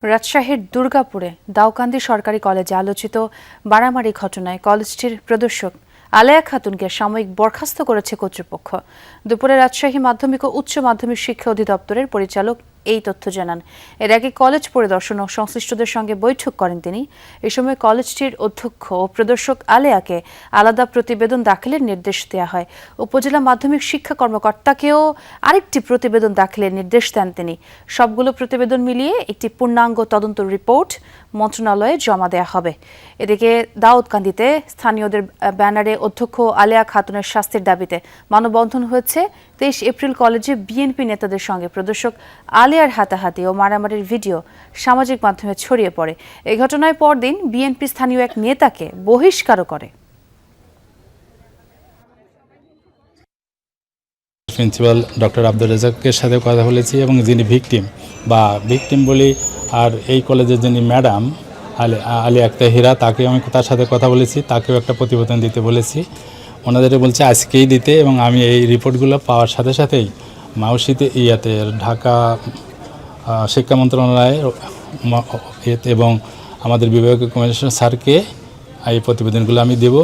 রাজশাহীর দুর্গাপুরে দাউকান্দি সরকারি কলেজে আলোচিত মারামারি ঘটনায় কলেজটির প্রদর্শক আলেয়া খাতুনকে সাময়িক বরখাস্ত করেছে কর্তৃপক্ষ। দুপুরে রাজশাহী মাধ্যমিক ও উচ্চ মাধ্যমিক শিক্ষা অধিদপ্তরের পরিচালক এই তথ্য জানান। এর আগে কলেজ পরিদর্শন ও সংশ্লিষ্টদের সঙ্গে বৈঠক করেন তিনি। এ সময় কলেজটির অধ্যক্ষ ও প্রদর্শক আলেয়াকে আলাদা প্রতিবেদন দাখিলের নির্দেশ দেওয়া হয়। উপজেলা মাধ্যমিক শিক্ষা কর্মকর্তাকেও আরেকটি প্রতিবেদন দাখিলের নির্দেশ দেন তিনি। সবগুলো প্রতিবেদন মিলিয়ে একটি পূর্ণাঙ্গ তদন্ত রিপোর্ট মন্ত্রণালয়ে জমা দেওয়া হবে। এদিকে দাউদকান্দিতে স্থানীয়দের ব্যানারে অধ্যক্ষ আলেয়া খাতুনের শাস্তির দাবিতে মানববন্ধন হয়েছে। 23 এপ্রিল কলেজে বিএনপি নেতাদের সঙ্গে প্রদর্শক আলেয়ার হাতাহাতি ও মারামারির ভিডিও সামাজিক মাধ্যমে ছড়িয়ে পড়ে। এই ঘটনায় পরদিন বিএনপি স্থানীয় এক নেতাকে বহিষ্কারও করে। প্রিন্সিপাল ডক্টর আব্দুর রাজ্জাকের সাথে কথা বলেছি এবং যিনি ভিকটিম বলি আর এই কলেজের যিনি ম্যাডাম আলী আক্তার হীরা তাকে আমি তার সাথে কথা বলেছি, তাকেও একটা প্রতিবেদন দিতে বলেছি। ওনাদের বলছে আজকেই দিতে এবং আমি এই রিপোর্টগুলো পাওয়ার সাথে সাথেই মাউসিতে ঢাকা শিক্ষা মন্ত্রণালয়ে এবং আমাদের বিভাগীয় কমিশনার স্যারকে এই প্রতিবেদনগুলো আমি দেব।